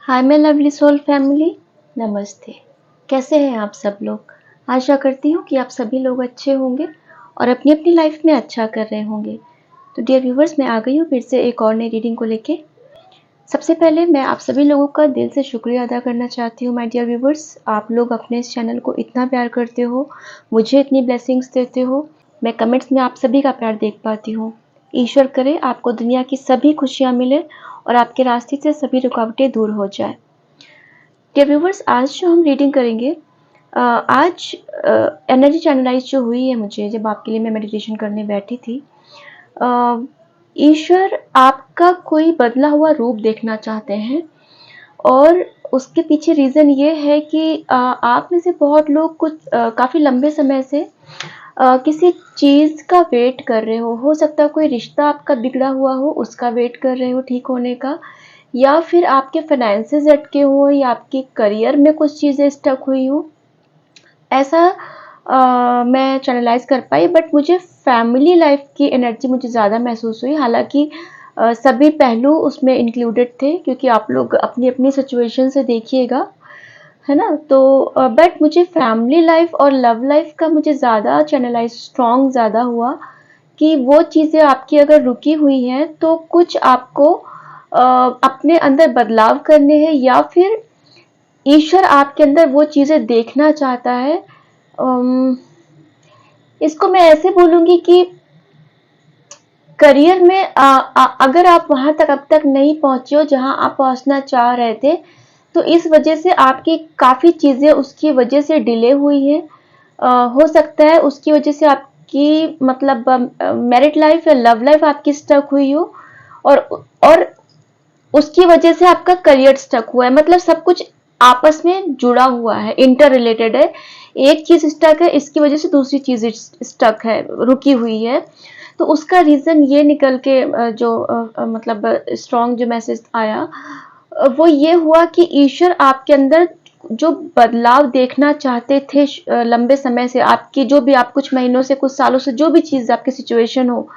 Hi my lovely soul family, नमस्ते। कैसे हैं आप सब लोग? आशा करती हूँ कि आप सभी लोग अच्छे होंगे और अपनी अपनी लाइफ में अच्छा कर रहे होंगे। तो डियर व्यूवर्स, मैं आ गई हूँ फिर से एक और नई रीडिंग को लेके। सबसे पहले मैं आप सभी लोगों का दिल से शुक्रिया अदा करना चाहती हूँ माय डियर व्यूवर्स। आप लोग अपने इस चैनल को इतना प्यार करते हो, मुझे इतनी ब्लेसिंग्स देते हो। मैं कमेंट्स में आप सभी का प्यार देख पाती हूँ। ईश्वर करे आपको दुनिया की सभी खुशियाँ मिले और आपके रास्ते से सभी रुकावटें दूर हो जाए। डियर व्यूवर्स, आज जो हम रीडिंग करेंगे, आज एनर्जी चैनलाइज जो हुई है मुझे जब आपके लिए मैं मेडिटेशन करने बैठी थी। ईश्वर आपका कोई बदला हुआ रूप देखना चाहते हैं और उसके पीछे रीज़न ये है कि आप में से बहुत लोग कुछ काफ़ी लंबे समय से किसी चीज़ का वेट कर रहे हो सकता है कोई रिश्ता आपका बिगड़ा हुआ हो, उसका वेट कर रहे हो ठीक होने का, या फिर आपके फाइनेंसेस अटके हो या आपके करियर में कुछ चीज़ें स्टक हुई हो। ऐसा मैं चैनलाइज कर पाई, बट मुझे फैमिली लाइफ की एनर्जी मुझे ज़्यादा महसूस हुई। हालांकि सभी पहलू उसमें इंक्लूडेड थे क्योंकि आप लोग अपनी अपनी सिचुएशन से देखिएगा, है ना। तो बट मुझे फैमिली लाइफ और लव लाइफ का मुझे ज़्यादा चैनलाइज स्ट्रॉन्ग ज़्यादा हुआ कि वो चीज़ें आपकी अगर रुकी हुई हैं तो कुछ आपको अपने अंदर बदलाव करने हैं या फिर ईश्वर आपके अंदर वो चीज़ें देखना चाहता है। इसको मैं ऐसे बोलूँगी कि करियर में अगर आप वहाँ तक अब तक नहीं पहुँचे हो जहाँ आप पहुँचना चाह रहे थे, तो इस वजह से आपकी काफ़ी चीज़ें उसकी वजह से डिले हुई है। हो सकता है उसकी वजह से आपकी मतलब मैरिड लाइफ या लव लाइफ आपकी स्टक हुई हो और उसकी वजह से आपका करियर स्टक हुआ है। मतलब सब कुछ आपस में जुड़ा हुआ है, इंटर रिलेटेड है। एक चीज स्टक है, इसकी वजह से दूसरी चीज स्टक है, रुकी हुई है। तो उसका रीजन ये निकल के मतलब स्ट्रॉन्ग जो मैसेज आया, वो ये हुआ कि ईश्वर आपके अंदर जो बदलाव देखना चाहते थे लंबे समय से, आपकी जो भी आप कुछ महीनों से कुछ सालों से जो भी चीज आपकी सिचुएशन हो,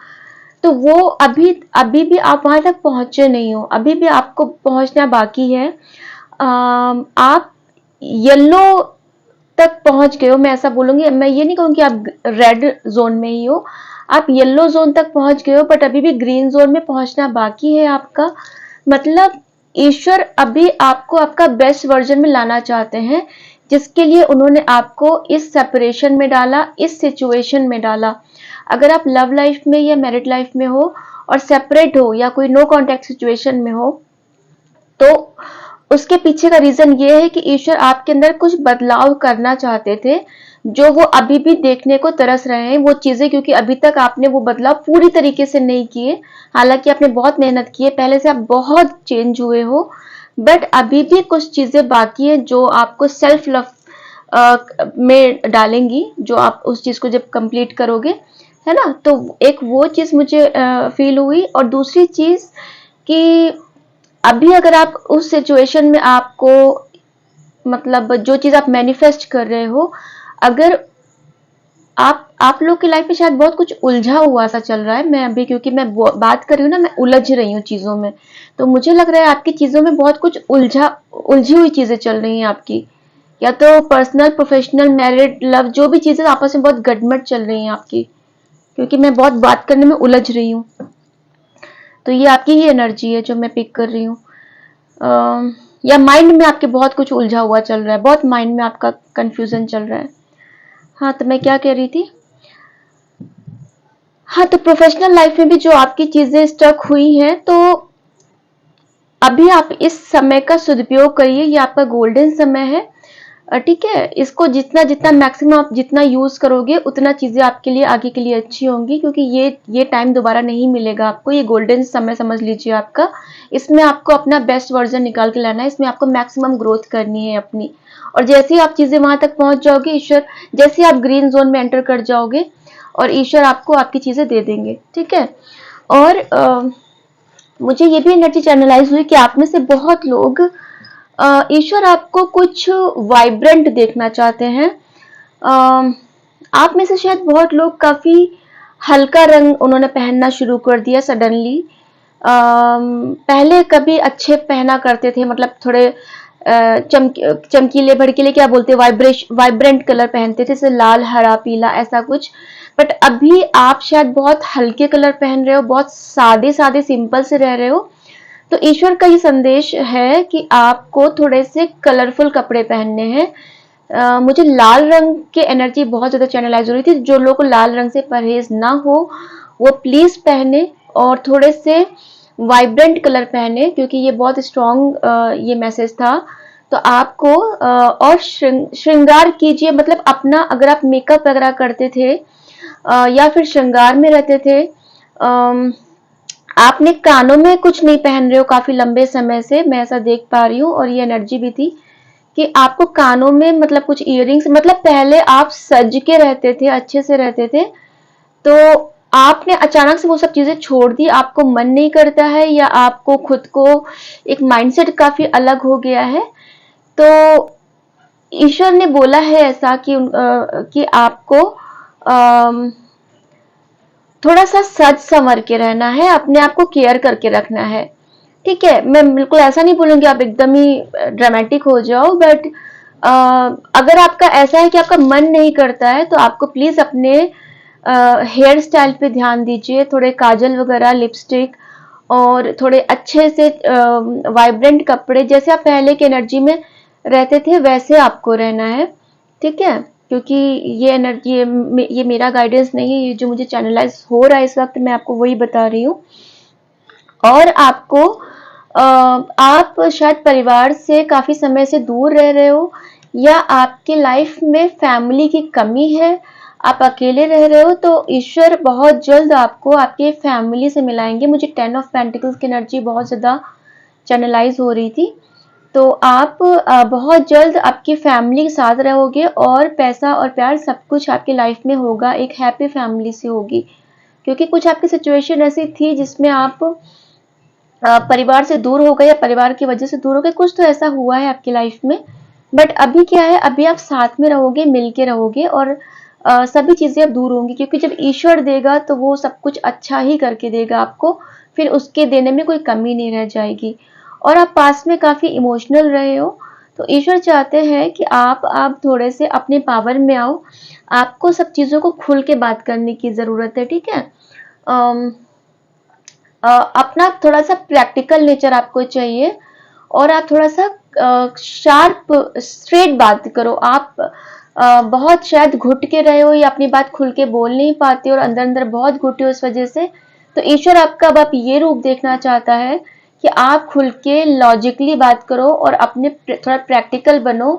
तो वो अभी अभी भी आप वहां तक पहुंचे नहीं हो, अभी भी आपको पहुंचना बाकी है। आप येलो तक पहुंच गए हो, मैं ऐसा बोलूंगी। मैं ये नहीं कहूंगी आप रेड जोन में ही हो, आप येलो जोन तक पहुंच गए हो, बट अभी भी ग्रीन जोन में पहुंचना बाकी है आपका। मतलब ईश्वर अभी आपको आपका बेस्ट वर्जन में लाना चाहते हैं, जिसके लिए उन्होंने आपको इस सेपरेशन में डाला, इस सिचुएशन में डाला। अगर आप लव लाइफ में या मैरिड लाइफ में हो और सेपरेट हो या कोई नो कॉन्टैक्ट सिचुएशन में हो, तो उसके पीछे का रीजन ये है कि ईश्वर आपके अंदर कुछ बदलाव करना चाहते थे, जो वो अभी भी देखने को तरस रहे हैं वो चीजें, क्योंकि अभी तक आपने वो बदलाव पूरी तरीके से नहीं किए। हालांकि आपने बहुत मेहनत की है, पहले से आप बहुत चेंज हुए हो, बट अभी भी कुछ चीजें बाकी है जो आपको सेल्फ लव में डालेंगी, जो आप उस चीज को जब कंप्लीट करोगे, है ना। तो एक वो चीज मुझे फील हुई। और दूसरी चीज कि अभी अगर आप उस सिचुएशन में आपको मतलब जो चीज आप मैनिफेस्ट कर रहे हो, अगर आप लोग की लाइफ में शायद बहुत कुछ उलझा हुआ सा चल रहा है। मैं अभी क्योंकि मैं बात कर रही हूँ ना, मैं उलझ रही हूँ चीजों में, तो मुझे लग रहा है आपकी चीजों में बहुत कुछ उलझी हुई चीजें चल रही हैं आपकी, या तो पर्सनल, प्रोफेशनल, मैरिड, लव, जो भी चीजें आपस में बहुत गड़बड़ चल रही हैं आपकी, क्योंकि मैं बहुत बात करने में उलझ रही हूँ। तो ये आपकी ही एनर्जी है जो मैं पिक कर रही हूँ। या माइंड में आपके बहुत कुछ उलझा हुआ चल रहा है, बहुत माइंड में आपका कंफ्यूजन चल रहा है। हाँ, तो मैं क्या कह रही थी? हाँ, तो प्रोफेशनल लाइफ में भी जो आपकी चीजें स्टक हुई हैं, तो अभी आप इस समय का सदुपयोग करिए, ये आपका गोल्डन समय है। ठीक है, इसको जितना जितना मैक्सिमम आप जितना यूज करोगे उतना चीजें आपके लिए आगे के लिए अच्छी होंगी, क्योंकि ये टाइम दोबारा नहीं मिलेगा आपको। ये गोल्डन समय समझ लीजिए आपका। इसमें आपको अपना बेस्ट वर्जन निकाल के लाना है, इसमें आपको मैक्सिमम ग्रोथ करनी है अपनी। और जैसे ही आप चीजें वहां तक पहुंच जाओगे, ईश्वर, जैसे आप ग्रीन जोन में एंटर कर जाओगे और ईश्वर आपको आपकी चीजें दे देंगे, ठीक है। और मुझे ये भी एनर्जी चैनलाइज हुई कि आप में से बहुत लोग, ईश्वर आपको कुछ वाइब्रेंट देखना चाहते हैं। आप में से शायद बहुत लोग काफी हल्का रंग उन्होंने पहनना शुरू कर दिया सडनली। पहले कभी अच्छे पहना करते थे, मतलब थोड़े चमकीले भड़कीले, क्या बोलते हैं, वाइब्रेंट कलर पहनते थे, जैसे लाल, हरा, पीला, ऐसा कुछ। बट अभी आप शायद बहुत हल्के कलर पहन रहे हो, बहुत सादे सादे सिंपल से रह रहे हो। तो ईश्वर का ये संदेश है कि आपको थोड़े से कलरफुल कपड़े पहनने हैं। मुझे लाल रंग के एनर्जी बहुत ज्यादा चैनलाइज हो रही थी। जो लोग को लाल रंग से परहेज ना हो वो प्लीज पहने, और थोड़े से वाइब्रेंट कलर पहने, क्योंकि ये बहुत स्ट्रॉन्ग ये मैसेज था। तो आपको और श्रृंगार कीजिए, मतलब अपना, अगर आप मेकअप वगैरह करते थे या फिर श्रृंगार में रहते थे, आपने कानों में कुछ नहीं पहन रहे हो काफी लंबे समय से, मैं ऐसा देख पा रही हूँ, और ये एनर्जी भी थी कि आपको कानों में मतलब कुछ इयररिंग्स, मतलब पहले आप सज के रहते थे, अच्छे से रहते थे, तो आपने अचानक से वो सब चीजें छोड़ दी, आपको मन नहीं करता है, या आपको खुद को एक माइंडसेट काफी अलग हो गया है। तो ईश्वर ने बोला है ऐसा कि आपको थोड़ा सा सज संवर के रहना है, अपने आप को केयर करके रखना है। ठीक है, मैं बिल्कुल ऐसा नहीं बोलूंगी आप एकदम ही ड्रामेटिक हो जाओ, बट अगर आपका ऐसा है कि आपका मन नहीं करता है, तो आपको प्लीज अपने हेयर स्टाइल पे ध्यान दीजिए, थोड़े काजल वगैरह, लिपस्टिक, और थोड़े अच्छे से वाइब्रेंट कपड़े, जैसे आप पहले की एनर्जी में रहते थे वैसे आपको रहना है। ठीक है, क्योंकि ये एनर्जी, ये मेरा गाइडेंस नहीं है, ये जो मुझे चैनलाइज हो रहा है इस वक्त, मैं आपको वही बता रही हूँ। और आपको आप शायद परिवार से काफी समय से दूर रह रहे हो, या आपके लाइफ में फैमिली की कमी है, आप अकेले रह रहे हो, तो ईश्वर बहुत जल्द आपको आपके फैमिली से मिलाएंगे। मुझे 10 ऑफ पेंटिकल्स की एनर्जी बहुत ज्यादा चैनलाइज हो रही थी। तो आप बहुत जल्द आपकी फैमिली के साथ रहोगे, और पैसा और प्यार सब कुछ आपकी लाइफ में होगा, एक हैप्पी फैमिली से होगी। क्योंकि कुछ आपकी सिचुएशन ऐसी थी जिसमें आप परिवार से दूर हो गए, या परिवार की वजह से दूर हो गए, कुछ तो ऐसा हुआ है आपकी लाइफ में। बट अभी क्या है, अभी आप साथ में रहोगे, मिलके रहोगे, और सभी चीजें अब दूर होंगी, क्योंकि जब ईश्वर देगा तो वो सब कुछ अच्छा ही करके देगा आपको, फिर उसके देने में कोई कमी नहीं रह जाएगी। और आप पास में काफी इमोशनल रहे हो, तो ईश्वर चाहते हैं कि आप थोड़े से अपने पावर में आओ। आपको सब चीजों को खुल के बात करने की जरूरत है। ठीक है, अपना थोड़ा सा प्रैक्टिकल नेचर आपको चाहिए, और आप थोड़ा सा शार्प स्ट्रेट बात करो। आप बहुत शायद घुट के रहे हो, या अपनी बात खुल के बोल नहीं पाते हो, और अंदर अंदर बहुत घुटे हो इस वजह से। तो ईश्वर आपका अब आप ये रूप देखना चाहता है कि आप खुल के लॉजिकली बात करो, और अपने थोड़ा प्रैक्टिकल बनो,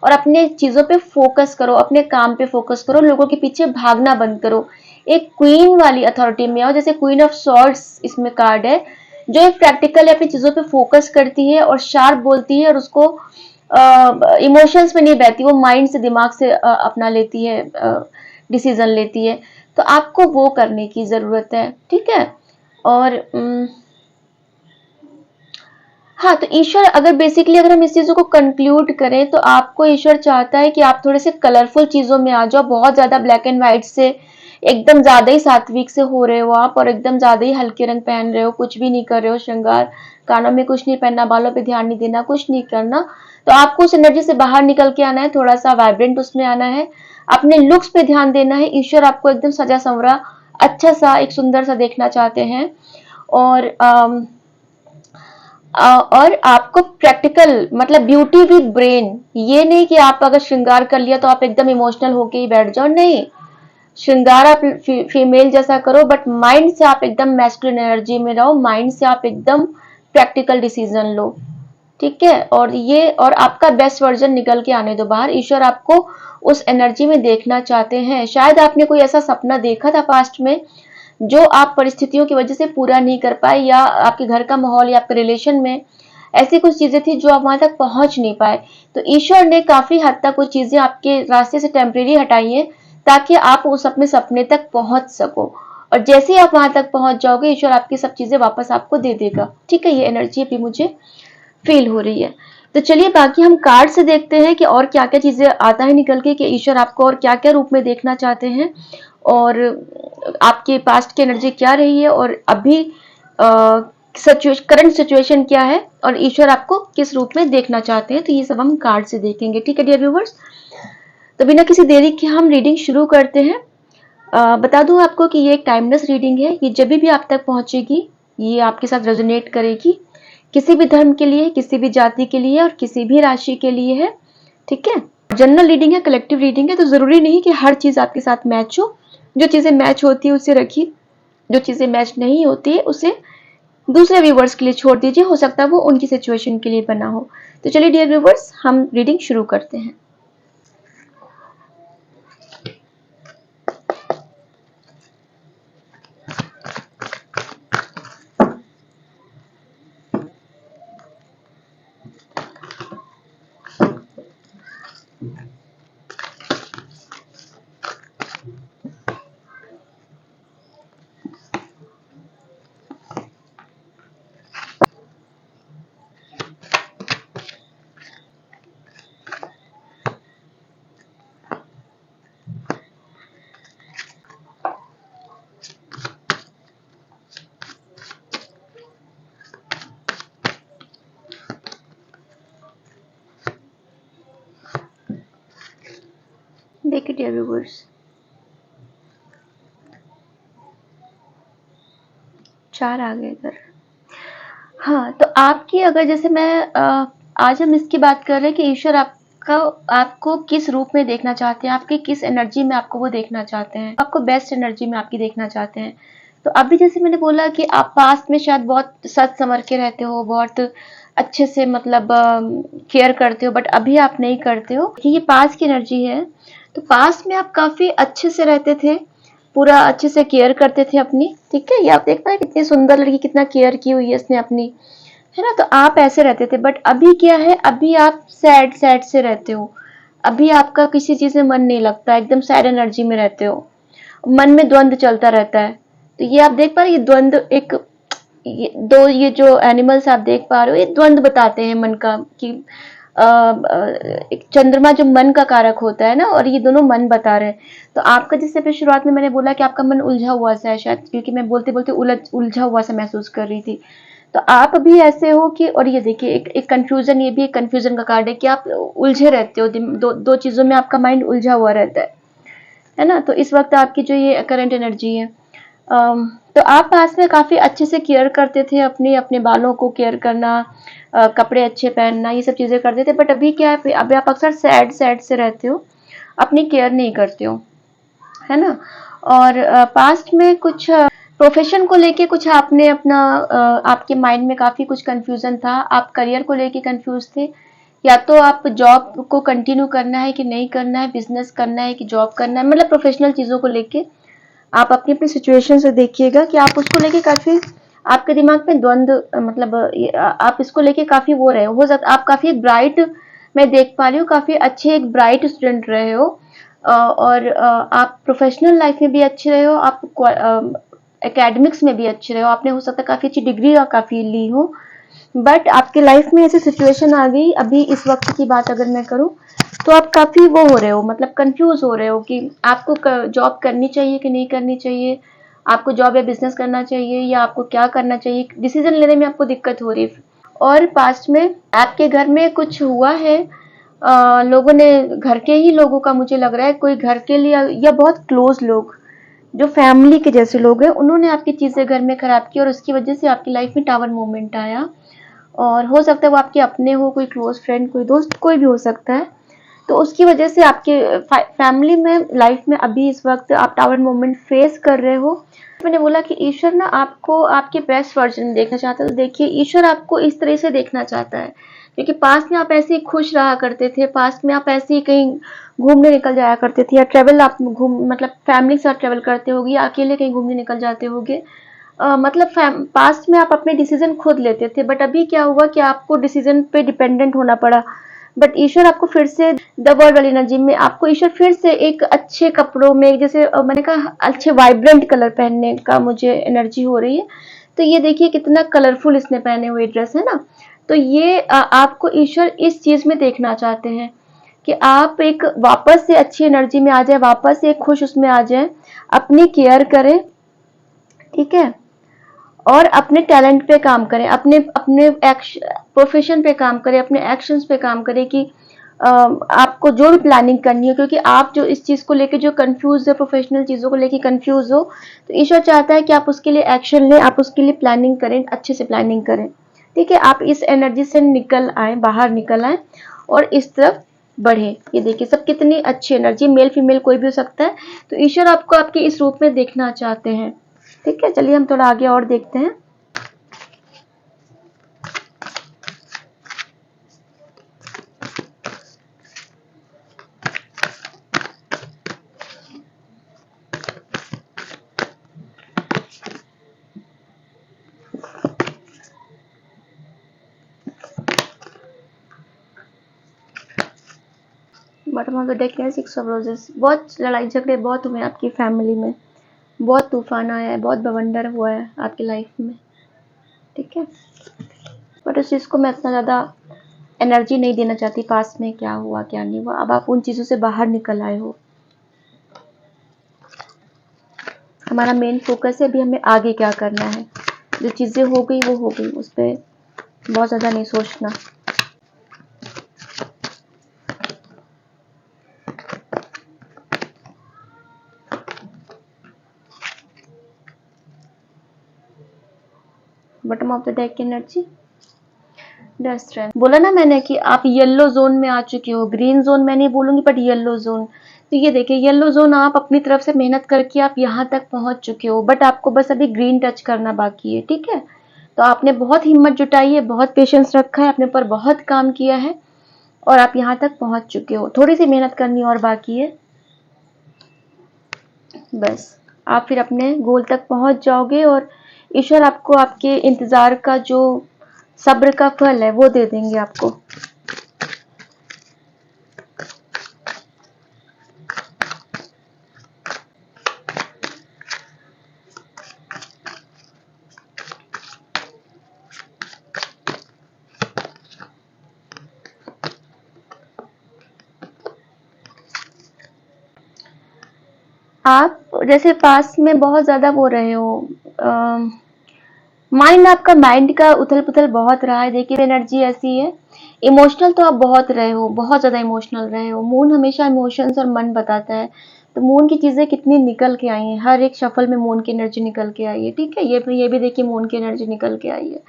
और अपने चीजों पे फोकस करो, अपने काम पे फोकस करो, लोगों के पीछे भागना बंद करो। एक क्वीन वाली अथॉरिटी में आओ, जैसे क्वीन ऑफ सॉर्ड्स इसमें कार्ड है, जो एक प्रैक्टिकल अपनी चीजों पे फोकस करती है, और शार्प बोलती है, और उसको इमोशंस में नहीं बहती, वो माइंड से, दिमाग से अपना लेती है, डिसीजन लेती है। तो आपको वो करने की जरूरत है। ठीक है, और हाँ, तो ईश्वर, अगर बेसिकली अगर हम इस चीजों को कंक्लूड करें, तो आपको ईश्वर चाहता है कि आप थोड़े से कलरफुल चीजों में आ जाओ। बहुत ज्यादा ब्लैक एंड व्हाइट से एकदम ज्यादा ही सात्विक से हो रहे हो आप, और एकदम ज्यादा ही हल्के रंग पहन रहे हो, कुछ भी नहीं कर रहे हो, श्रृंगार, कानों में कुछ नहीं पहनना, बालों पे ध्यान नहीं देना, कुछ नहीं करना। तो आपको उस एनर्जी से बाहर निकल के आना है, थोड़ा सा वाइब्रेंट उसमें आना है, अपने लुक्स पे ध्यान देना है। ईश्वर आपको एकदम सजा संवरा, अच्छा सा, एक सुंदर सा देखना चाहते हैं। और और आपको प्रैक्टिकल, मतलब ब्यूटी विद ब्रेन, ये नहीं कि आप अगर श्रृंगार कर लिया तो आप एकदम इमोशनल होके ही बैठ जाओ, नहीं। श्रृंगार आप फीमेल जैसा करो, बट माइंड से आप एकदम मैस्कुलिन एनर्जी में रहो, माइंड से आप एकदम प्रैक्टिकल डिसीजन लो। ठीक है, और ये, और आपका बेस्ट वर्जन निकल के आने दो बाहर। ईश्वर आपको उस एनर्जी में देखना चाहते हैं। शायद आपने कोई ऐसा सपना देखा था पास्ट में, जो आप परिस्थितियों की वजह से पूरा नहीं कर पाए, या आपके घर का माहौल, या आपके रिलेशन में ऐसी कुछ चीजें थी जो आप वहां तक पहुंच नहीं पाए। तो ईश्वर ने काफी हद तक कुछ चीजें आपके रास्ते से टेम्परेरी हटाई है, ताकि आप उस अपने सपने तक पहुंच सको। और जैसे ही आप वहां तक पहुंच जाओगे, ईश्वर आपकी सब चीजें वापस आपको दे देगा। ठीक है, ये एनर्जी अभी मुझे फील हो रही है। तो चलिए बाकी हम कार्ड से देखते हैं कि और क्या क्या चीजें आता है निकल के, कि ईश्वर आपको और क्या क्या रूप में देखना चाहते हैं, और आपके पास्ट की एनर्जी क्या रही है, और अभी करंट सिचुएशन क्या है और ईश्वर आपको किस रूप में देखना चाहते हैं, तो ये सब हम कार्ड से देखेंगे। ठीक है डियर व्यूवर्स, तो बिना किसी देरी के हम रीडिंग शुरू करते हैं। बता दूं आपको कि ये एक टाइमलेस रीडिंग है, ये जब भी आप तक पहुंचेगी ये आपके साथ रेजोनेट करेगी, किसी भी धर्म के लिए, किसी भी जाति के लिए और किसी भी राशि के लिए है। ठीक है, जनरल रीडिंग है, कलेक्टिव रीडिंग है, तो जरूरी नहीं कि हर चीज आपके साथ मैच हो। जो चीजें मैच होती है उसे रखिए, जो चीजें मैच नहीं होती है उसे दूसरे व्यूवर्स के लिए छोड़ दीजिए, हो सकता है वो उनकी सिचुएशन के लिए बना हो। तो चलिए डियर व्यूवर्स, हम रीडिंग शुरू करते हैं। देखिए डियर व्यूवर्स, 4 आ गए इधर। हाँ, तो आपकी अगर जैसे आज हम इसकी बात कर रहे हैं कि ईश्वर आपको किस रूप में देखना चाहते हैं, आपकी किस एनर्जी में आपको वो देखना चाहते हैं, आपको बेस्ट एनर्जी में आपकी देखना चाहते हैं। तो अभी जैसे मैंने बोला कि आप पास्ट में शायद बहुत सच संवर के रहते हो, बहुत अच्छे से मतलब केयर करते हो, बट अभी आप नहीं करते हो कि ये पास्ट की एनर्जी है। तो पास्ट में आप काफी अच्छे से रहते थे, पूरा अच्छे से केयर करते थे अपनी। ठीक है, ये आप देख पाए कितनी सुंदर लड़की, कितना केयर की हुई है इसने अपनी, है ना। तो आप ऐसे रहते थे, बट अभी क्या है, अभी आप सैड सैड से रहते हो। अभी आपका किसी चीज में मन नहीं लगता, एकदम सैड एनर्जी में रहते हो, मन में द्वंद चलता रहता है। तो ये आप देख पा रहे, ये द्वंद एक ये जो एनिमल्स आप देख पा रहे हो, ये द्वंद बताते हैं मन का कि एक चंद्रमा जो मन का कारक होता है ना, और ये दोनों मन बता रहे हैं। तो आपका जैसे फिर शुरुआत में मैंने बोला कि आपका मन उलझा हुआ सा है शायद, क्योंकि मैं बोलते बोलते उलझा हुआ सा महसूस कर रही थी। तो आप भी ऐसे हो कि, और ये देखिए एक कंफ्यूजन, ये भी एक कंफ्यूजन का कार्ड है कि आप उलझे रहते हो, दो चीजों में आपका माइंड उलझा हुआ रहता है ना। तो इस वक्त आपकी जो ये करंट एनर्जी है, तो आप पास में काफी अच्छे से केयर करते थे, अपने अपने बालों को केयर करना, कपड़े अच्छे पहनना, ये सब चीजें करते थे। बट अभी क्या है, अभी आप अक्सर सैड सैड से रहते हो, अपनी केयर नहीं करते हो, है ना। और पास्ट में कुछ प्रोफेशन को लेके कुछ आपने अपना आपके माइंड में काफी कुछ कंफ्यूजन था, आप करियर को लेके कंफ्यूज थे, या तो आप जॉब को कंटिन्यू करना है कि नहीं करना है, बिजनेस करना है कि जॉब करना है, मतलब प्रोफेशनल चीजों को लेके आप अपनी अपनी सिचुएशन से देखिएगा कि आप उसको लेके काफी, आपके दिमाग में द्वंद, मतलब आप इसको लेके काफी वो रहे हो सकता, आप काफी ब्राइट, मैं देख पा रही हूँ काफी अच्छे एक ब्राइट स्टूडेंट रहे हो, और आप प्रोफेशनल लाइफ में भी अच्छे रहे हो, आप एकेडमिक्स में भी अच्छे रहे हो, आपने हो सकता है काफी अच्छी डिग्री और काफी ली हो। बट आपकी लाइफ में ऐसी सिचुएशन आ गई, अभी इस वक्त की बात अगर मैं करूं, तो आप काफी वो हो रहे हो, मतलब कंफ्यूज हो रहे हो कि आपको जॉब करनी चाहिए कि नहीं करनी चाहिए, आपको जॉब या बिजनेस करना चाहिए, या आपको क्या करना चाहिए, डिसीजन लेने में आपको दिक्कत हो रही है। और पास्ट में आपके घर में कुछ हुआ है, लोगों ने, घर के ही लोगों का मुझे लग रहा है, कोई घर के लिए या बहुत क्लोज लोग जो फैमिली के जैसे लोग हैं, उन्होंने आपकी चीजें घर में खराब की और उसकी वजह से आपकी लाइफ में टावर मोमेंट आया। और हो सकता है वो आपके अपने हो, कोई क्लोज फ्रेंड, कोई दोस्त, कोई भी हो सकता है। तो उसकी वजह से आपके फैमिली में, लाइफ में अभी इस वक्त आप टावर मोमेंट फेस कर रहे हो। मैंने बोला कि ईश्वर ना आपको आपके बेस्ट वर्जन देखना चाहता है। तो देखिए, ईश्वर आपको इस तरह से देखना चाहता है, क्योंकि पास्ट में आप ऐसे ही खुश रहा करते थे, पास्ट में आप ऐसे ही कहीं घूमने निकल जाया करते थे, या ट्रेवल आप मतलब फैमिली के साथ ट्रेवल करते होगे, या अकेले कहीं घूमने निकल जाते होगे। मतलब पास्ट में आप अपने डिसीजन खुद लेते थे, बट अभी क्या हुआ कि आपको डिसीजन पे डिपेंडेंट होना पड़ा। बट ईश्वर आपको फिर से द वर्ल्ड वाली एनर्जी में, आपको ईश्वर फिर से एक अच्छे कपड़ों में, जैसे मैंने कहा अच्छे वाइब्रेंट कलर पहनने का मुझे एनर्जी हो रही है। तो ये देखिए कितना कलरफुल इसने पहने हुए ड्रेस है ना। तो ये आपको ईश्वर इस चीज में देखना चाहते हैं कि आप एक वापस से अच्छी एनर्जी में आ जाए, वापस से एक खुश उसमें आ जाए, अपनी केयर करें। ठीक है, और अपने टैलेंट पे काम करें, अपने अपने प्रोफेशन पे काम करें, अपने एक्शंस पे काम करें कि आपको जो भी प्लानिंग करनी है, क्योंकि आप जो इस चीज को लेके जो कंफ्यूज है, प्रोफेशनल चीजों को लेके कंफ्यूज हो, तो ईश्वर चाहता है कि आप उसके लिए एक्शन लें, आप उसके लिए प्लानिंग करें, अच्छे से प्लानिंग करें। ठीक है, आप इस एनर्जी से निकल आए, बाहर निकल आए और इस तरफ बढ़े। ये देखिए सब कितनी अच्छी एनर्जी, मेल फीमेल कोई भी हो सकता है, तो ईश्वर आपको आपके इस रूप में देखना चाहते हैं। ठीक है, चलिए हम थोड़ा आगे और देखते हैं। बॉटम ऑफ द डेक है 6 ऑफ रोजेस। बहुत लड़ाई झगड़े बहुत हुए आपकी फैमिली में, बहुत तूफान आया है, बहुत बवंडर हुआ है आपकी लाइफ में। ठीक है, बट उस चीज़ को मैं इतना ज़्यादा एनर्जी नहीं देना चाहती, पास में क्या हुआ क्या नहीं हुआ, अब आप उन चीज़ों से बाहर निकल आए हो। हमारा मेन फोकस है अभी हमें आगे क्या करना है, जो चीज़ें हो गई वो हो गई, उस पर बहुत ज़्यादा नहीं सोचना। बॉटम ऑफ द डेक की एनर्जी स्ट्रेंथ। बोला ना मैंने कि आप येलो जोन में आ चुके हो, ग्रीन जोन मैं नहीं बोलूंगी बट येलो जोन। तो ये देखिए येलो जोन, आप अपनी तरफ से मेहनत करके आप यहाँ तक पहुंच चुके हो, बट आपको बस अभी ग्रीन टच करना बाकी है। ठीक है, तो आपने बहुत हिम्मत जुटाई है, बहुत पेशेंस रखा है, अपने ऊपर बहुत काम किया है और आप यहाँ तक पहुंच चुके हो। थोड़ी सी मेहनत करनी और बाकी है, बस आप फिर अपने गोल तक पहुंच जाओगे और ईश्वर आपको आपके इंतजार का जो सब्र का फल है वो दे देंगे आपको। आप जैसे पास में बहुत ज्यादा वो रहे हो, माइंड आपका, माइंड का उथल पुथल बहुत रहा है। देखिए एनर्जी ऐसी है, इमोशनल तो आप बहुत रहे हो, बहुत ज्यादा इमोशनल रहे हो। मून हमेशा इमोशंस और मन बताता है, तो मून की चीजें कितनी निकल के आई हैं, हर एक शफल में मून की एनर्जी निकल के आई है। ठीक है, ये भी देखिए मून की एनर्जी निकल के आई है।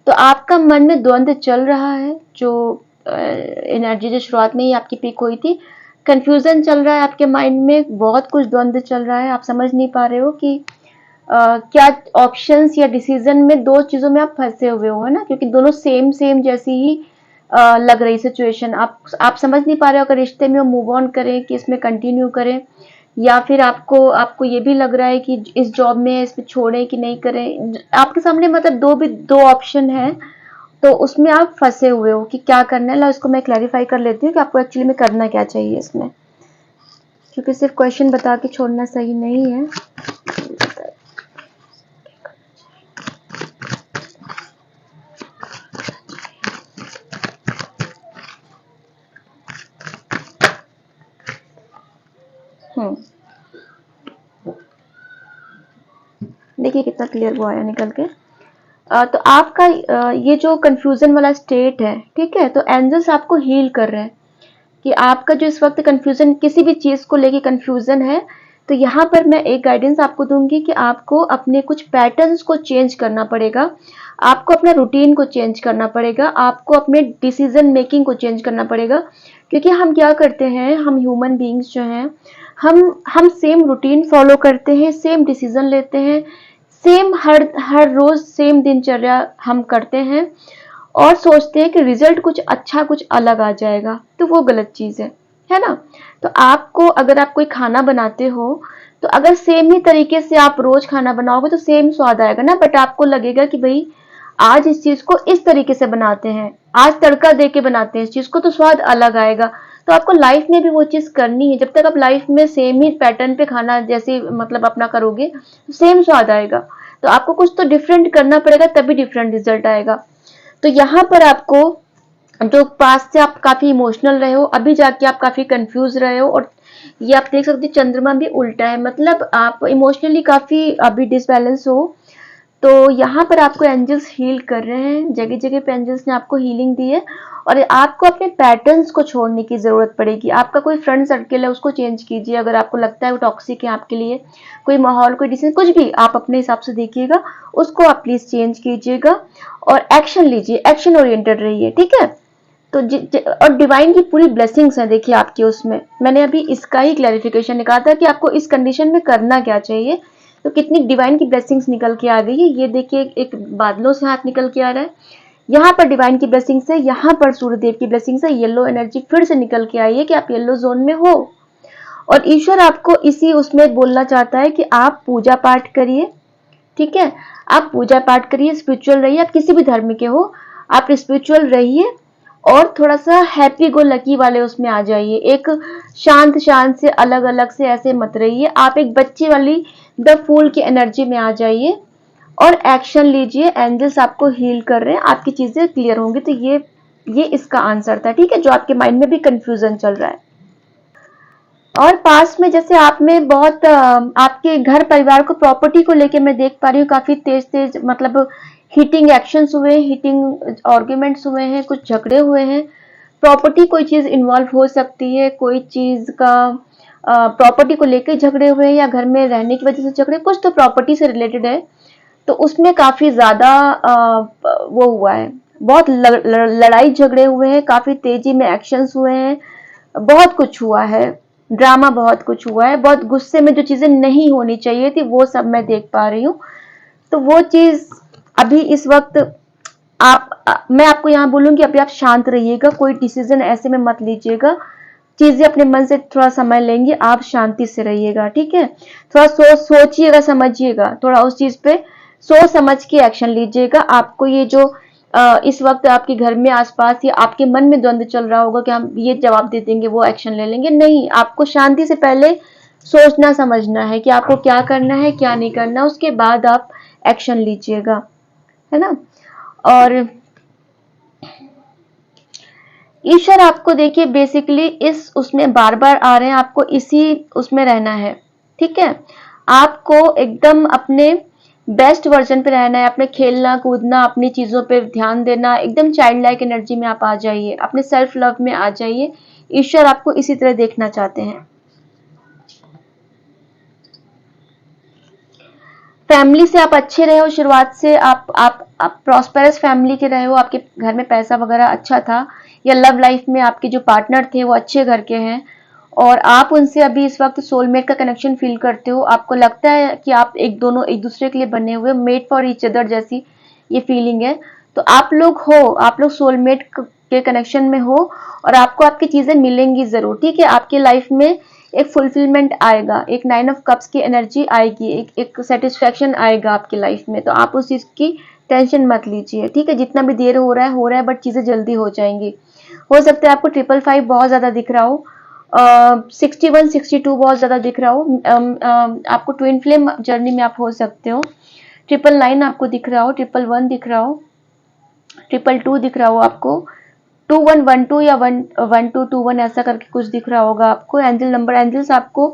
तो आपका मन में द्वंद्व चल रहा है, जो एनर्जी जो शुरुआत में ही आपकी पीक हुई थी, कंफ्यूजन चल रहा है आपके माइंड में, बहुत कुछ द्वंद्व चल रहा है, आप समझ नहीं पा रहे हो कि क्या ऑप्शंस या डिसीजन में, दो चीजों में आप फंसे हुए हो, है ना, क्योंकि दोनों सेम सेम जैसी ही लग रही सिचुएशन। आप समझ नहीं पा रहे हो अगर रिश्ते में मूव ऑन करें कि इसमें कंटिन्यू करें, या फिर आपको आपको ये भी लग रहा है कि इस जॉब में इसमें छोड़ें कि नहीं करें। आपके सामने मतलब दो ऑप्शन है, तो उसमें आप फंसे हुए हो कि क्या करना है। ला इसको मैं क्लैरिफाई कर लेती हूँ कि आपको एक्चुअली में करना क्या चाहिए इसमें, क्योंकि सिर्फ क्वेश्चन बता के छोड़ना सही नहीं है। देखिए कितना क्लियर वो आया निकल के। तो आपका ये जो कंफ्यूजन वाला स्टेट है, ठीक है, तो एंजल्स आपको हील कर रहे हैं कि आपका जो इस वक्त कंफ्यूजन, किसी भी चीज को लेके कंफ्यूजन है, तो यहाँ पर मैं एक गाइडेंस आपको दूंगी कि आपको अपने कुछ पैटर्न्स को चेंज करना पड़ेगा, आपको अपना रूटीन को चेंज करना पड़ेगा, आपको अपने डिसीजन मेकिंग को चेंज करना पड़ेगा। क्योंकि हम क्या करते हैं, हम ह्यूमन बींग्स जो हैं, हम सेम रूटीन फॉलो करते हैं, सेम डिसीजन लेते हैं, सेम हर हर रोज सेम दिनचर्या हम करते हैं और सोचते हैं कि रिजल्ट कुछ अच्छा कुछ अलग आ जाएगा, तो वो गलत चीज है ना। तो आपको, अगर आप कोई खाना बनाते हो, तो अगर सेम ही तरीके से आप रोज खाना बनाओगे तो सेम स्वाद आएगा ना, बट आपको लगेगा कि भाई आज इस चीज को इस तरीके से बनाते हैं, आज तड़का दे के बनाते हैं इस चीज को, तो स्वाद अलग आएगा। तो आपको लाइफ में भी वो चीज करनी है, जब तक आप लाइफ में सेम ही पैटर्न पे खाना जैसे मतलब अपना करोगे तो सेम स्वाद आएगा। तो आपको कुछ तो डिफरेंट करना पड़ेगा, तभी डिफरेंट रिजल्ट आएगा। तो यहाँ पर आपको, जो पास से आप काफी इमोशनल रहे हो, अभी जाके आप काफी कंफ्यूज रहे हो, और ये आप देख सकते हो चंद्रमा भी उल्टा है, मतलब आप इमोशनली काफी अभी डिसबैलेंस हो। तो यहाँ पर आपको एंजल्स हील कर रहे हैं, जगह जगह पे एंजल्स ने आपको हीलिंग दी है। और आपको अपने पैटर्न्स को छोड़ने की जरूरत पड़ेगी। आपका कोई फ्रेंड सर्किल है उसको चेंज कीजिए, अगर आपको लगता है वो टॉक्सिक है आपके लिए, कोई माहौल, कोई डिसीजन, कुछ भी आप अपने हिसाब से देखिएगा, उसको आप प्लीज चेंज कीजिएगा और एक्शन लीजिए, एक्शन ओरिएंटेड रहिए, ठीक है। तो और डिवाइन की पूरी ब्लेसिंग्स है देखिए आपकी, उसमें मैंने अभी इसका ही क्लैरिफिकेशन निकाला था कि आपको इस कंडीशन में करना क्या चाहिए। तो कितनी डिवाइन की ब्लेसिंग्स निकल के आ गई है, ये देखिए एक बादलों से हाथ निकल के आ रहा है, यहाँ पर डिवाइन की ब्लेसिंग्स है, यहाँ पर सूर्यदेव की ब्लेसिंग्स है, येलो एनर्जी फिर से निकल के आई है कि आप येलो जोन में हो। और ईश्वर आपको इसी उसमें बोलना चाहता है कि आप पूजा पाठ करिए, ठीक है। आप पूजा पाठ करिए, स्पिरिचुअल रहिए, आप किसी भी धर्म के हो, आप स्पिरिचुअल रहिए और थोड़ा सा हैप्पी गो लकी वाले उसमें आ जाइए। एक शांत शांत से, अलग अलग से ऐसे मत रहिए, आप एक बच्ची वाली द फूल की एनर्जी में आ जाइए और एक्शन लीजिए। एंजल्स आपको हील कर रहे हैं, आपकी चीजें क्लियर होंगी। तो ये इसका आंसर था, ठीक है, जो आपके माइंड में भी कंफ्यूजन चल रहा है। और पास में जैसे आप में बहुत आपके घर परिवार को, प्रॉपर्टी को लेके मैं देख पा रही हूँ काफी तेज तेज मतलब हीटिंग एक्शंस हुए, हीटिंग आर्ग्यूमेंट्स हुए हैं, कुछ झगड़े हुए हैं। प्रॉपर्टी कोई चीज इन्वॉल्व हो सकती है, कोई चीज का प्रॉपर्टी को लेके झगड़े हुए हैं या घर में रहने की वजह से झगड़े, कुछ तो प्रॉपर्टी से रिलेटेड है। तो उसमें काफी ज्यादा वो हुआ है, बहुत लड़ाई झगड़े हुए हैं, काफी तेजी में एक्शंस हुए हैं, बहुत कुछ हुआ है, ड्रामा बहुत कुछ हुआ है, बहुत गुस्से में जो चीजें नहीं होनी चाहिए थी वो सब मैं देख पा रही हूँ। तो वो चीज अभी इस वक्त मैं आपको यहाँ बोलूंगी अभी आप शांत रहिएगा, कोई डिसीजन ऐसे में मत लीजिएगा, चीजें अपने मन से थोड़ा समय लेंगे, आप शांति से रहिएगा, ठीक है। थोड़ा सोचिएगा, समझिएगा, थोड़ा उस चीज पे सोच समझ के एक्शन लीजिएगा। आपको ये जो इस वक्त आपके घर में आसपास या आपके मन में द्वंद्व चल रहा होगा कि हम ये जवाब दे देंगे, वो एक्शन ले लेंगे, नहीं, आपको शांति से पहले सोचना समझना है कि आपको क्या करना है, क्या नहीं करना, उसके बाद आप एक्शन लीजिएगा, है ना। और ईश्वर आपको देखिए बेसिकली इस उसमें बार बार आ रहे हैं, आपको इसी उसमें रहना है, ठीक है। आपको एकदम अपने बेस्ट वर्जन पे रहना है, अपने खेलना कूदना, अपनी चीजों पे ध्यान देना, एकदम चाइल्ड लाइक एनर्जी में आप आ जाइए, अपने सेल्फ लव में आ जाइए। ईश्वर आपको इसी तरह देखना चाहते हैं। फैमिली से आप अच्छे रहे हो, शुरुआत से आप प्रॉस्पेरस फैमिली के रहे हो, आपके घर में पैसा वगैरह अच्छा था, या लव लाइफ में आपके जो पार्टनर थे वो अच्छे घर के हैं और आप उनसे अभी इस वक्त सोलमेट का कनेक्शन फील करते हो, आपको लगता है कि आप दोनों एक दूसरे के लिए बने हुए, मेड फॉर ईच अदर जैसी ये फीलिंग है। तो आप लोग सोलमेट के कनेक्शन में हो और आपको आपकी चीजें मिलेंगी जरूर, ठीक है। आपकी लाइफ में एक फुलफिलमेंट आएगा, एक 9 ऑफ कप्स की एनर्जी आएगी, एक सेटिस्फेक्शन आएगा आपकी लाइफ में। तो आप उस चीज की टेंशन मत लीजिए, ठीक है। जितना भी देर हो रहा है बट चीजें जल्दी हो जाएंगी। हो सकता है आपको 555 बहुत ज्यादा दिख रहा हो, 61 62 बहुत ज्यादा दिख रहा हो, आपको ट्विन फ्लेम जर्नी में आप हो सकते हो, 999 आपको दिख रहा हो, 111 दिख रहा हो, 222 दिख रहा हो आपको, 2112 या 1221 ऐसा करके कुछ दिख रहा होगा आपको। एंजल नंबर, एंजल्स आपको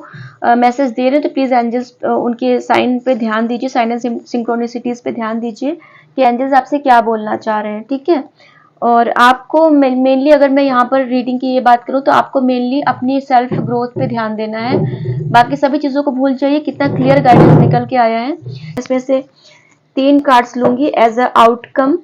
मैसेज दे रहे हैं, तो प्लीज एंजल्स उनके साइन पे ध्यान दीजिए, साइन एंड सिंक्रोनिसिटीज पे ध्यान दीजिए कि एंजल्स आपसे क्या बोलना चाह रहे हैं, ठीक है। और आपको मेनली अगर मैं यहाँ पर रीडिंग की ये बात करूँ तो आपको मेनली अपनी सेल्फ ग्रोथ पे ध्यान देना है, बाकी सभी चीजों को भूल जाइए। कितना क्लियर गाइडेंस निकल के आया है। इसमें से 3 कार्ड्स लूंगी एज अ आउटकम।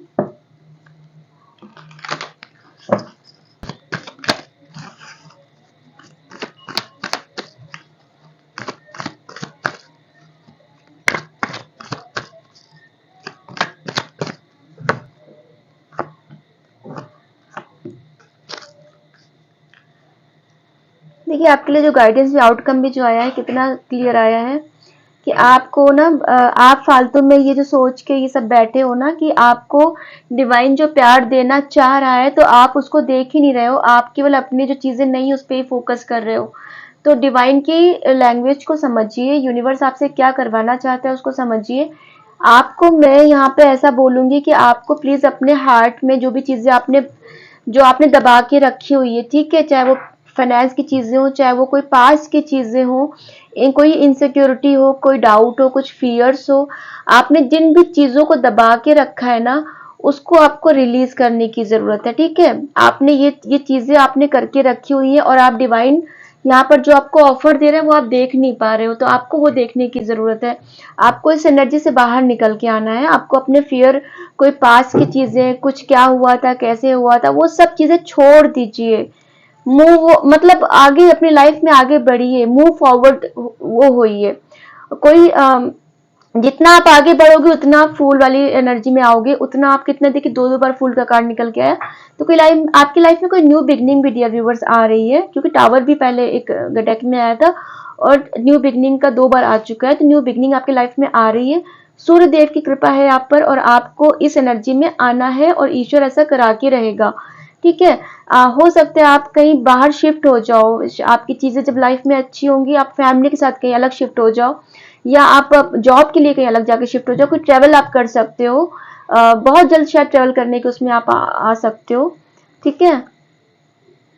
देखिए आपके लिए जो गाइडेंस भी, आउटकम भी जो आया है, कितना क्लियर आया है कि आपको ना आप फालतू में ये जो सोच के ये सब बैठे हो ना कि आपको डिवाइन जो प्यार देना चाह रहा है तो आप उसको देख ही नहीं रहे हो, आप केवल अपनी जो चीजें नहीं उस पर ही फोकस कर रहे हो। तो डिवाइन की लैंग्वेज को समझिए, यूनिवर्स आपसे क्या करवाना चाहता है उसको समझिए। आपको मैं यहाँ पे ऐसा बोलूंगी कि आपको प्लीज अपने हार्ट में जो भी चीजें आपने दबा के रखी हुई है, ठीक है, चाहे वो फाइनेंस की चीजें हो, चाहे वो कोई पास्ट की चीजें हो, कोई इनसिक्योरिटी हो, कोई डाउट हो, कुछ फियर्स हो, आपने जिन भी चीजों को दबा के रखा है ना, उसको आपको रिलीज करने की जरूरत है। ठीक है, आपने ये चीजें आपने करके रखी हुई है और आप डिवाइन यहाँ पर जो आपको ऑफर दे रहे हैं वो आप देख नहीं पा रहे हो, तो आपको वो देखने की जरूरत है। आपको इस एनर्जी से बाहर निकल के आना है। आपको अपने फियर, कोई पास की चीजें, कुछ क्या हुआ था, कैसे हुआ था, वो सब चीजें छोड़ दीजिए। मूव, मतलब आगे अपनी लाइफ में आगे बढ़िए, मूव फॉरवर्ड वो होइए। कोई जितना आप आगे बढ़ोगे उतना आप फूल वाली एनर्जी में आओगे, उतना आप कितने, देखिए दो दो बार फूल का कार्ड निकल के आया, तो कोई लाइफ, आपकी लाइफ में कोई न्यू बिगनिंग भी डियर व्यूवर्स आ रही है, क्योंकि टावर भी पहले एक डेक में आया था और न्यू बिगनिंग का 2 बार आ चुका है, तो न्यू बिगनिंग आपकी लाइफ में आ रही है। सूर्य देव की कृपा है आप पर और आपको इस एनर्जी में आना है और ईश्वर ऐसा करा के रहेगा। ठीक है, हो सकता है आप कहीं बाहर शिफ्ट हो जाओ, आपकी चीजें जब लाइफ में अच्छी होंगी आप फैमिली के साथ कहीं अलग शिफ्ट हो जाओ, या आप जॉब के लिए कहीं अलग जाके शिफ्ट हो जाओ, कोई ट्रेवल आप कर सकते हो। बहुत जल्द शायद ट्रेवल करने के उसमें आप आ सकते हो। ठीक है,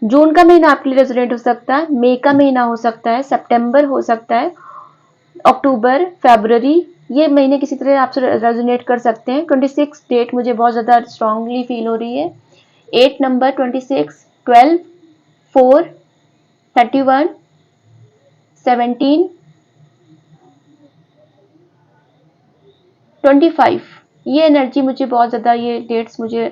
जून का महीना आपके लिए रेजोनेट हो सकता है, मई का महीना हो सकता है, सितंबर हो सकता है, अक्टूबर, फरवरी, ये महीने किसी तरह आपसे रेजोनेट कर सकते हैं। 26 डेट मुझे बहुत ज्यादा स्ट्रांगली फील हो रही है। 8 नंबर, 26, 12, 4, 31, 17, 25, ये एनर्जी मुझे बहुत ज्यादा, ये डेट्स मुझे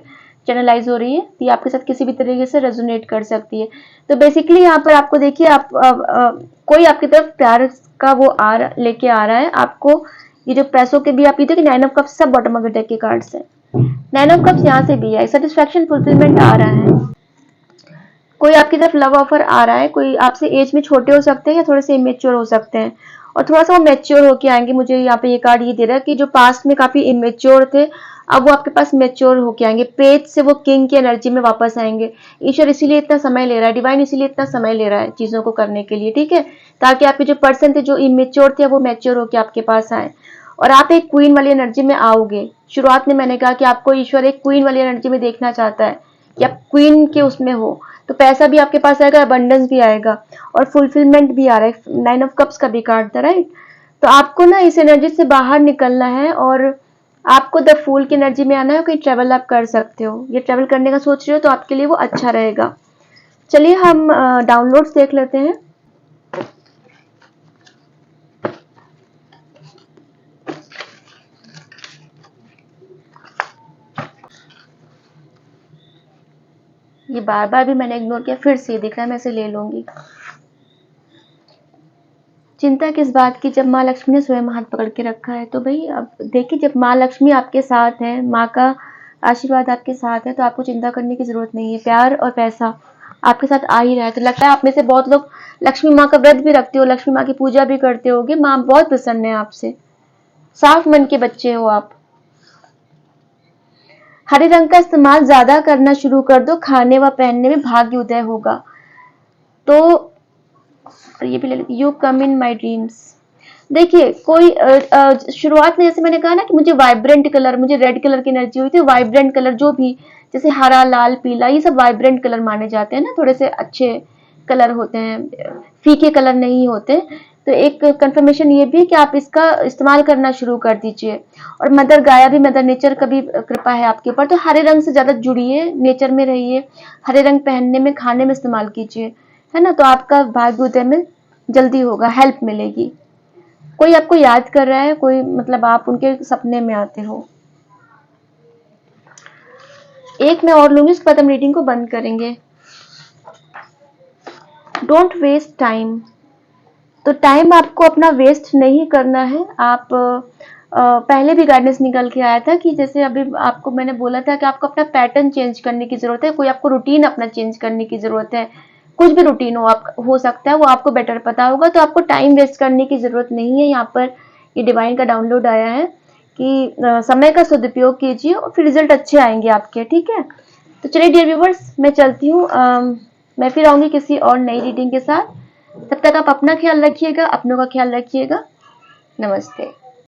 चैनलाइज हो रही है, ये आपके साथ किसी भी तरीके से रेजोनेट कर सकती है। तो बेसिकली यहाँ पर आपको देखिए, आप कोई आपकी तरफ प्यार का वो लेके आ रहा है आपको। ये जो पैसों के भी आप, ये देखिए 9 ऑफ कप्स सब बॉटम ऑफ द डेक के कार्ड्स हैं। 9 ऑफ कप्स यहाँ से भी है, सेटिस्फैक्शन, फुलफिलमेंट आ रहा है। कोई आपकी तरफ लव ऑफर आ रहा है, कोई आपसे एज में छोटे हो सकते हैं या थोड़े से इमेच्योर हो सकते हैं, और थोड़ा सा वो मेच्योर होके आएंगे। मुझे यहाँ पे ये कार्ड ये दे रहा है कि जो पास्ट में काफी इमेच्योर थे, अब वो आपके पास मेच्योर होके आएंगे, पेज से वो किंग की एनर्जी में वापस आएंगे। ईश्वर इसीलिए इतना समय ले रहा है, डिवाइन इसीलिए इतना समय ले रहा है चीजों को करने के लिए। ठीक है, ताकि आपके जो पर्सन थे जो इमेच्योर थे वो मेच्योर होके आपके पास आए और आप एक क्वीन वाली एनर्जी में आओगे। शुरुआत में मैंने कहा कि आपको ईश्वर एक क्वीन वाली एनर्जी में देखना चाहता है कि आप क्वीन के उसमें हो, तो पैसा भी आपके पास आएगा, अबंडेंस भी आएगा और फुलफिलमेंट भी आ रहा है। 9 ऑफ कप्स का भी कार्ड था, राइट। तो आपको ना इस एनर्जी से बाहर निकलना है और आपको द फूल की एनर्जी में आना है। कोई ट्रेवल आप कर सकते हो, ये ट्रेवल करने का सोच रहे हो तो आपके लिए वो अच्छा रहेगा। चलिए हम डाउनलोड्स देख लेते हैं। ये बार बार भी मैंने इग्नोर किया, फिर से दिख रहा है, मैं इसे ले लूंगी। चिंता किस बात की जब माँ लक्ष्मी ने स्वयं हाथ पकड़ के रखा है। तो भाई अब देखिए, जब माँ लक्ष्मी आपके साथ है, माँ का आशीर्वाद आपके साथ है, तो आपको चिंता करने की जरूरत नहीं है। प्यार और पैसा आपके साथ आ ही रहा है। तो लगता है आप में से बहुत लोग लक्ष्मी माँ का व्रत भी रखते हो, लक्ष्मी माँ की पूजा भी करते होगे। माँ बहुत प्रसन्न है आपसे, साफ मन के बच्चे हो आप। हरे रंग का इस्तेमाल ज्यादा करना शुरू कर दो, खाने व पहनने में भाग्य उदय होगा। तो ये भी ले लेती, you come in my dreams. देखिए कोई शुरुआत में जैसे मैंने कहा ना कि मुझे वाइब्रेंट कलर, मुझे रेड कलर की एनर्जी हुई थी। वाइब्रेंट कलर जो भी, जैसे हरा, लाल, पीला, ये सब वाइब्रेंट कलर माने जाते हैं ना, थोड़े से अच्छे कलर होते हैं, फीके कलर नहीं होते। तो एक कंफर्मेशन ये भी कि आप इसका इस्तेमाल करना शुरू कर दीजिए। और मदर गाया भी, मदर नेचर का भी कृपा है आपके ऊपर। तो हरे रंग से ज्यादा जुड़िए, नेचर में रहिए, हरे रंग पहनने में, खाने में इस्तेमाल कीजिए, है ना। तो आपका भाग्य उदय में जल्दी होगा, हेल्प मिलेगी। कोई आपको याद कर रहा है, कोई मतलब आप उनके सपने में आते हो। एक मैं और लूंगी, उसके बाद हम रीडिंग को बंद करेंगे। Don't waste time. तो टाइम आपको अपना वेस्ट नहीं करना है। आप पहले भी गाइडेंस निकल के आया था कि जैसे अभी आपको मैंने बोला था कि आपको अपना पैटर्न चेंज करने की जरूरत है, कोई आपको रूटीन अपना चेंज करने की जरूरत है। कुछ भी रूटीन हो, आप हो सकता है वो आपको बेटर पता होगा। तो आपको टाइम वेस्ट करने की जरूरत नहीं है। यहाँ पर ये डिवाइन का डाउनलोड आया है कि समय का सदुपयोग कीजिए और फिर रिजल्ट अच्छे आएंगे आपके। ठीक है, तो चलिए डियर व्यूवर्स, मैं चलती हूँ। मैं फिर आऊंगी किसी और नई रीडिंग के साथ। तब तक आप अपना ख्याल रखिएगा, अपनों का ख्याल रखिएगा। नमस्ते।